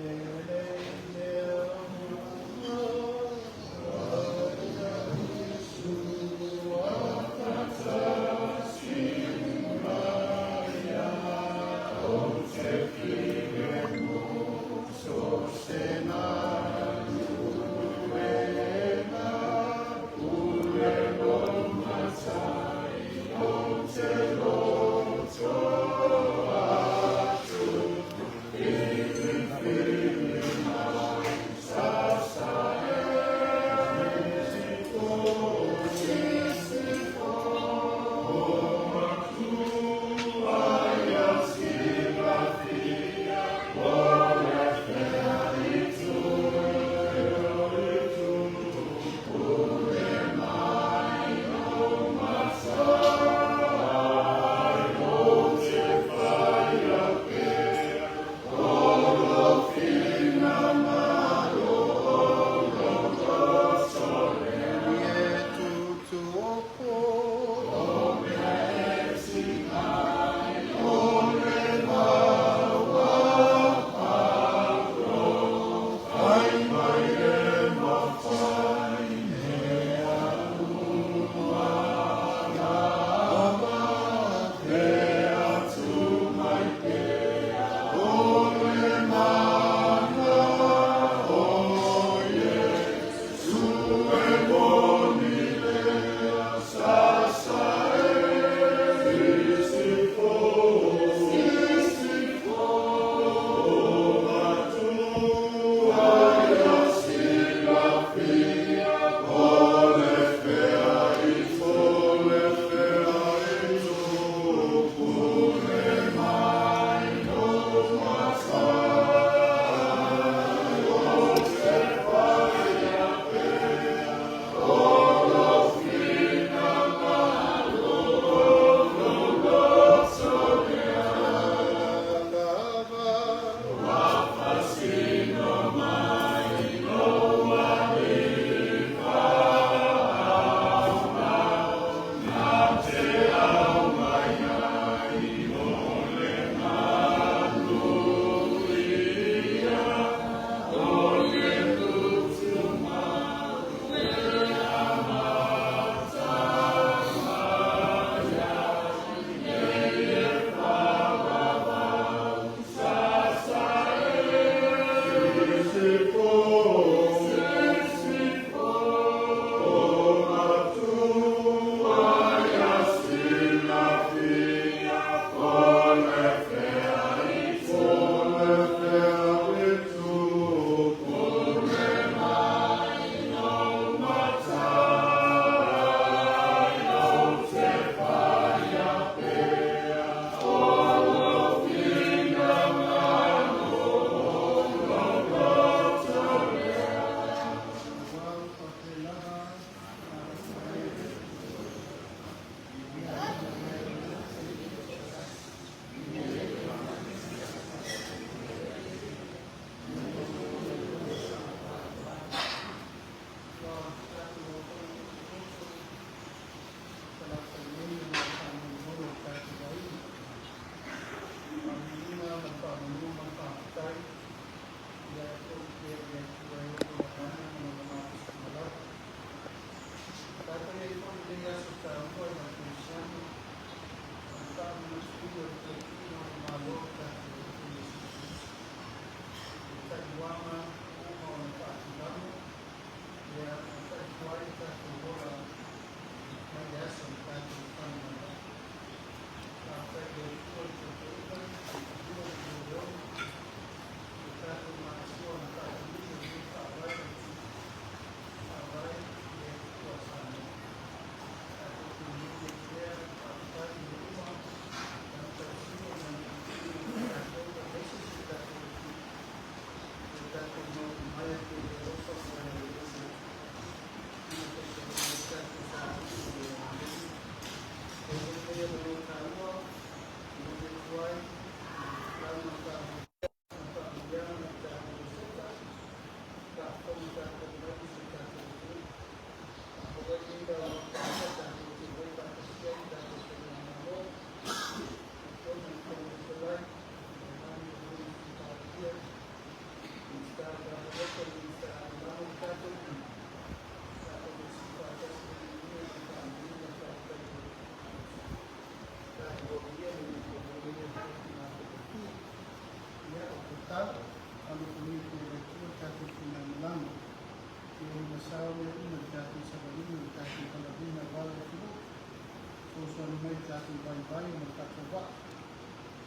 Amen.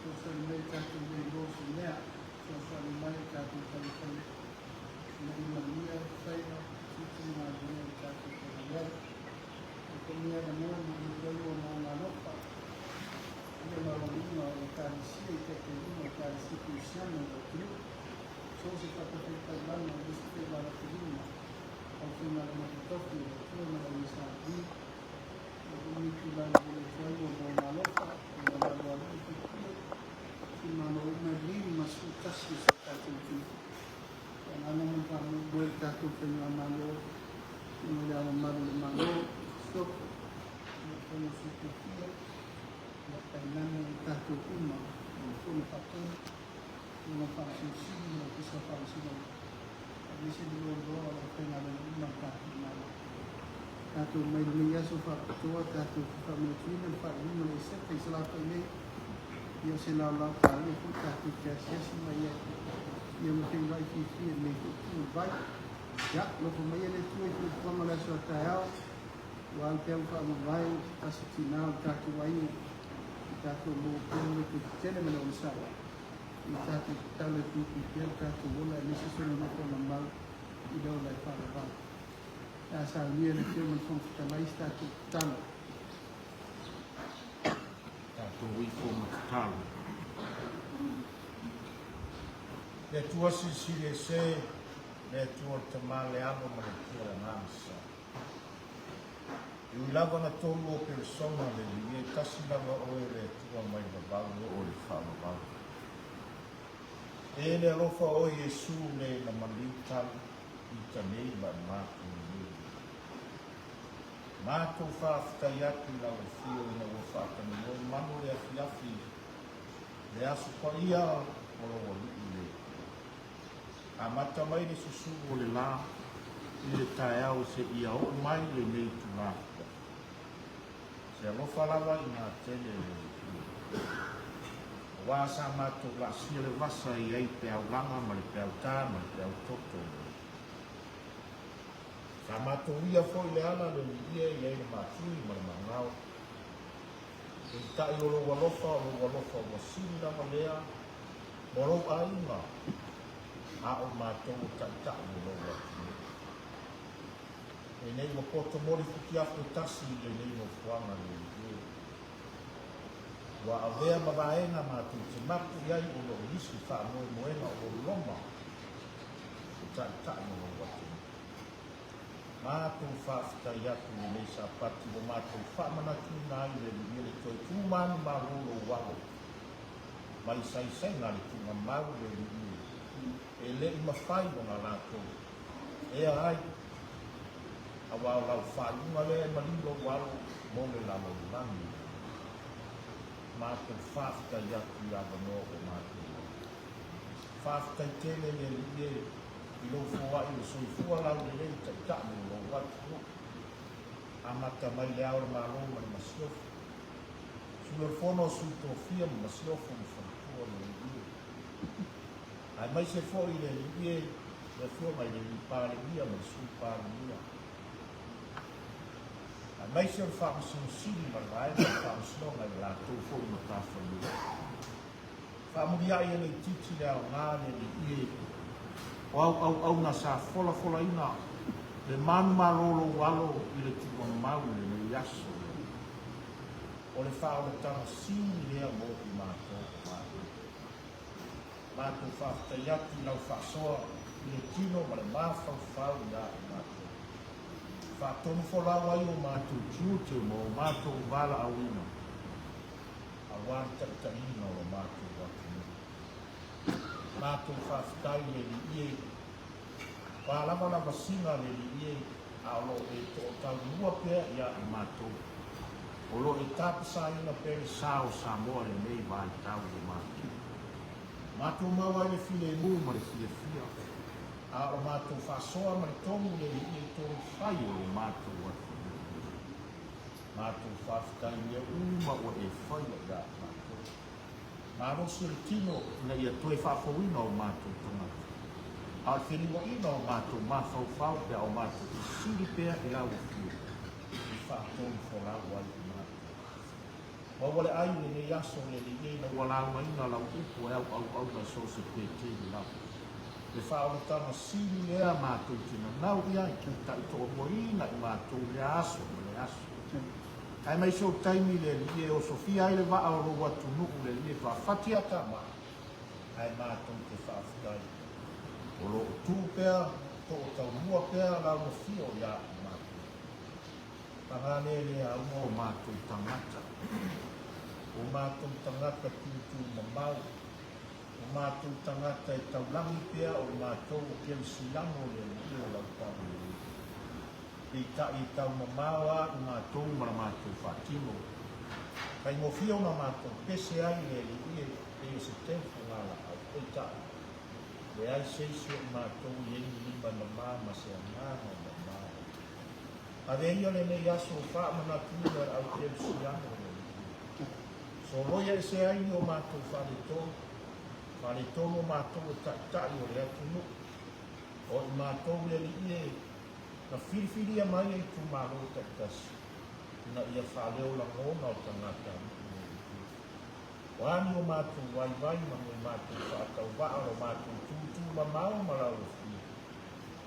mai tātou mai rosi mea, whawhare mai tātou whare mai maria, whaina, tiki ngā mea tātou whare mai. Ko mea na moa ni rau o ngā ropa, ia ngā ronga o kārisia i te rima o kārisia ki usiana o kiu. So se whakawhikai lana o risi te lara te rima, au whinara matatoki o kia mara i sa di. O miki lana o rau o ngā ropa, o ngā rau a rau ki kia. Ki mana o ngā riri masu kasi sa tātou ki. Ana mo pa mo boe tātou whenua malo, ki mo leawa maru le malo, soko, mo kono suku kia, mo kainana o tātou uma, mo kono patona, mo whaasisi, mo kisa whaasisi. A nisi ni o roa o whenara o uma tātou malo. Tātou mai ni aso whakatoa, tātou whametuina, whaarima le seta i salapa nei, ia se lau lau tātou pu tātou kia siasi mai e. Ia mo te vai ki fia nei ku vai. Ya, loko mai ele tu e tu kama la so taao. Wa te fa mo vai asi tina tātou ai. Tātou mo kono ku tene me no sa. I tātou tale tu ki te tātou wala ni se so no ko na mal. I do lai fa va. Ya sa ni ele te mo fon ta mai tātou tala. Tātou wi ko matalo. Le tua sisile se, le tua tamale amo ma le tua nasa. Iu lava na tolu o persona le li, e kasi lava oe le tua mai babau o le whamabau. E le rofa o Yesu le na maliutal i tanei ma mātu ni. Mātu whaafitai atu la o fio ina o whaatani o manu le afiafi. Le asu pa ia o lo o li le. A mata mai ni susu o le la, i le tae au se ia o mai le nei tu la. Se alofa lawa i ngā tele le. Wā sa mātou la sia le wasa i ei pe au langa, ma le pe au tā, ma le pe au toto. Sa mātou ia foi le ala le ia i ei le mātui, ma le mangau. E tai o lo walofa wasini lama lea, moro a inga. A o mātou ta o lo watu. E nei mo poto mori fuki afu tasi le nei mo fuanga le i. Wa avea mawaenga mātou te maku iai o lo isi wha moena o loma. Ta o lo watu. Mātou whaafitai atu le nei sa pati o mātou whamanatu nai le le toi tūmanu marolo walo. Mai sai ngā le tūma mau le i. E le ima whai o ngā rātou. E ai, a wau lau whainga le malilo walo mo le lalo langi. Mātou whaafitai atu i awano o mātou. Whaafitai tele le lie i lo fua i lo soifua lau le lei taitanu lo watu. A mata mai le aure mālo ma le masiofu. Sua fono sui tofia ma masiofu ma whantua le lie. Ai mai se foi le lie, le foi mai le pare mia, ma su pare mia. Ai mai se fa un sili ma vai, fa un sno mai la tu foi ma ta famiglia. Fa muria ia le titi le au le lie. Au na sa fola ina. Le manu marolo walo i le tu mau le yaso. O le fa o le tana sini le mo i mātou. Mātou whaafitai atu lau whaasoa i le tino ma le māwhau i a mātou. Whaatonu wholau ai o mātou tiute mo mātou wala awina. A wān taitaina o mātou watu. Mātou whaafitai le li ie. Wālama singa le li ie a lo e to tau mua pēr i a mātou. O lo e tāpisa ina pēr sao Samoa le nei vai tau le mātou. Mātou maua le file mu ma le file fia. A o mātou whasoa ma le tongu le i tōru whai o le mātou watu. Mātou whaafitai le uma o e whai o ia mātou. Mā rosi le tino na ia toi whaafawina o mātou tonga. A whenua ina o mātou mawhau pia o mātou i siri pia i lau fia. I whaatonu wholau ai i mātou. wa wale ai le yaso le le na wala mai na la upu au na so se pete la le fa o ta ma sili le ma tu tina na u ia ki ta to morina ma tu le aso ai mai so taimi le o Sofia ai le va o ro wa tu nu le fa fatia ta ma ai ma tu te fa fai o lo tu pe to ta mua pe la mo fio ya ma pangane le au mo ma tu tangata o mātou tangata tutu mamau, o mātou tangata e taulangi pia o mātou o kia silango le o lau tamu. I tau mamaua o mātou mara mātou whātino. Kai ngofio na mātou pese ai le e se tempo ngala au e tai. Le ai seisi o mātou i eni limba na māma se amana na māma. A reia le nei aso o whaamana tūra au kia silango le. So loia e se ai o mātou whare tō mātou e tai o le atu nu. O i mātou le li e na whiriwhiria mai e tu mālo taitasi. Na ia whaleo la ngona o tangata. O ani o mātou wai ma mo mātou whaatau waa o mātou tūtū ma mao marau o whi.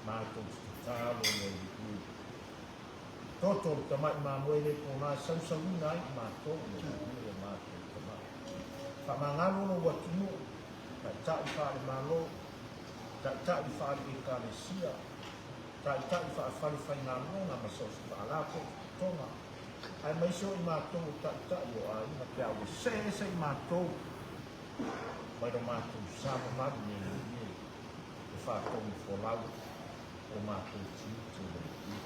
Mātou tālo le li e. Toto tamai mā moere ko ngā sausawina ai mātou le li e. Whamangalo no watunu, tai whaare malo, tai whaare e kālesia, tai whaare whaingalo na masausi whaalapo tonga. Ai maiso i mātou tai o ai, na pia o se i mātou. Mai ro mātou sama mari ne e whātou i wholau o mātou tiu le i.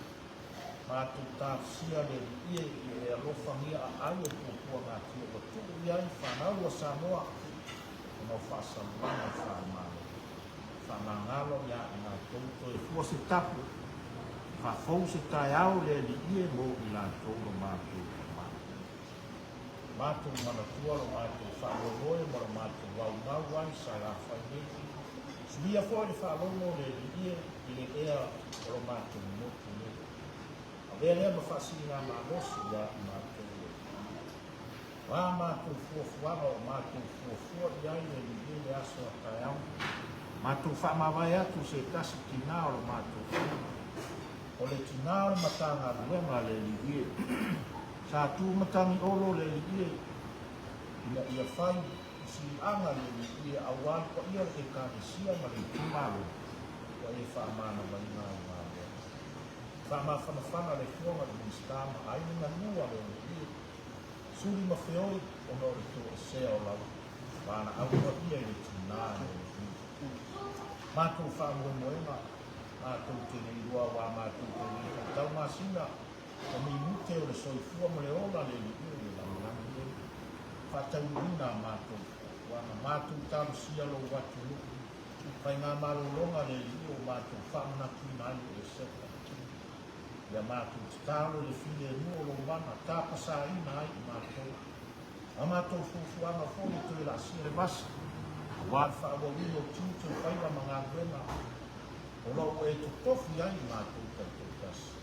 Mātou tāwhia le i e alofa mia a ai o kua ngā tia o tu iai whanau a Samoa. O nau whaasamana whaamalo. Whamangalo ia i ngā tauto e fua se tapu. Whafou se tai au le li i e mo i la tauto mātou ka mātou. Mātou manatua lo mātou whaalogoe mo lo mātou wau ai sa la whaineti. Sulia fo le whaalogo le li i le ea o lo mātou motu le. Vele ma fasina ma mosi ya mātou. Wā mātou fuafuanga o mātou fuafua iai le le aso a tai au. Mātou whamawai atu se tasi tina o mātou. O le tina o matanga ruenga le li Sa tu matangi olo le li Ina ia whai si anga le li awan ko ia e kāresia ma le tumalo. Ko e whamana mai ngā ngā. Whamawhanawhana le whionga le mistama aini na nua le li. Suri ma whioi o nore tu o sea o lau. Wāna aua ia le tina le li. Mātou whaamue moenga. Mātou te nei rua wā mātou te nei. Tau māsina o mi mute o le soifua mo le ola le li le lamanami le. Whatau rina mātou. Wāna mātou tamu sia lo watu luku. Whai ngā marolonga le li o mātou whamana kina ai e seta. Ia mātou tālo le while nuo lo wana, tāpasa ina ai i mātou. A mātou fufuanga fōni tue la sire vasa. A wād whaawawino tūtu whaira mga gwena. O lau e tu tofi ai i mātou kai tasi.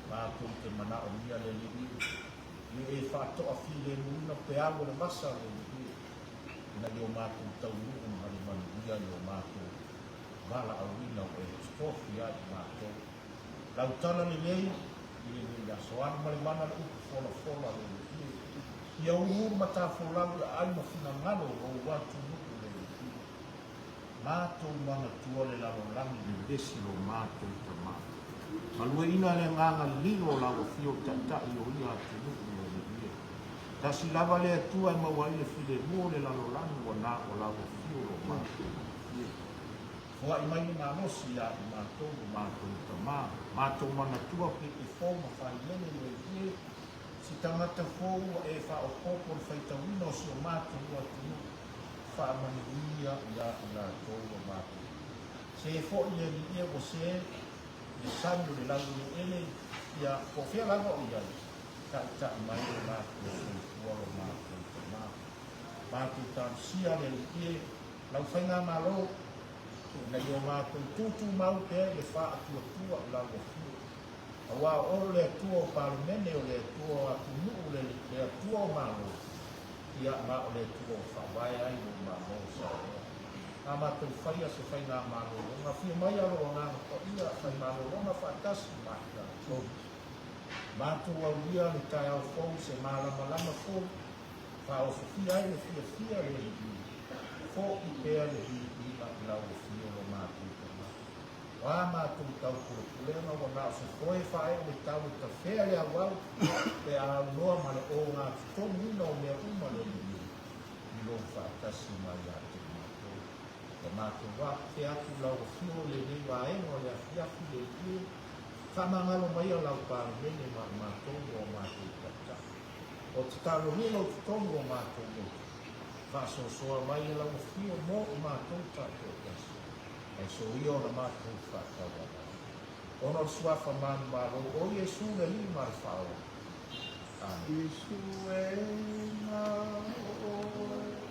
Mātou te mana o mia le liwi. Ni e whātoa while nuina pe awo le vasa le liwi. Ina i o mātou tau nuun hali manu ia i o mātou. Wala au ina o e tu tofi ai i mātou. Lau tana le lei, i le asoana marimana le upu fola le lei. Ia uru mata folau le ai ma fina ngalo o watu nuku le lei. Mātou mana tua le lalo langi le desi lo mātou ta mātou. Malue ina le nganga lilo lao fio tatai o ia atu nuku le lei. Tasi lava le atua e maua ile file mua le lalo langi o na o lao fio lo mātou. Hoa i mai ngā mosi ia i mātou o mātou ta mā. Mātou mana tua pe e fōu ma whai lene le ie. Si tangata fōu e wha o kōpo le whaitawina o si o mātou ua tunu. Wha mani uia ia i mātou o mātou. Se e fōu i li ia o se e sanyo le lau le ele ia ko whea lava o iai. Ta i mai o mātou o kua o mātou ta mā. Mātou ta sia le ie lau whainga mālo. Na yo mātou tūtū mau te le wha atua lau o whio. Awa o le atua o palemene o le atua o atunu o le atua o malo. Ia ma o le atua o whawai ai o malo sa o. A mātou whaia se whai ngā malo ronga. Whia mai aro o ngā ko ia whai malo ronga whaatasi mātua. Mātou au ia ni tai au fau se malama lama fau. Wha o whia ai le whia le hi. Fau i pēr le hi i la lau o whia o mātou. Wā mātou tau kura kulenga wa ngā se koe whae o le tau i ta whea le awau pe a noa ma le o ngā tonu ina o mea uma le ni i lo whaatasi mai a te mātou. Te mātou wā te atu lau o whio le nei wā engo le a whiafu le i whamangalo mai a lau pāre mene ma mātou o mātou tata. O te talo nilo te tonu o mātou o whasosoa mai a lau o whio mo o mātou tātou kasi. E so ia o na mātou whakawana. Ono suafa manu maro, o Iesu le li mara whao. Amen. Yesu e ngā oe.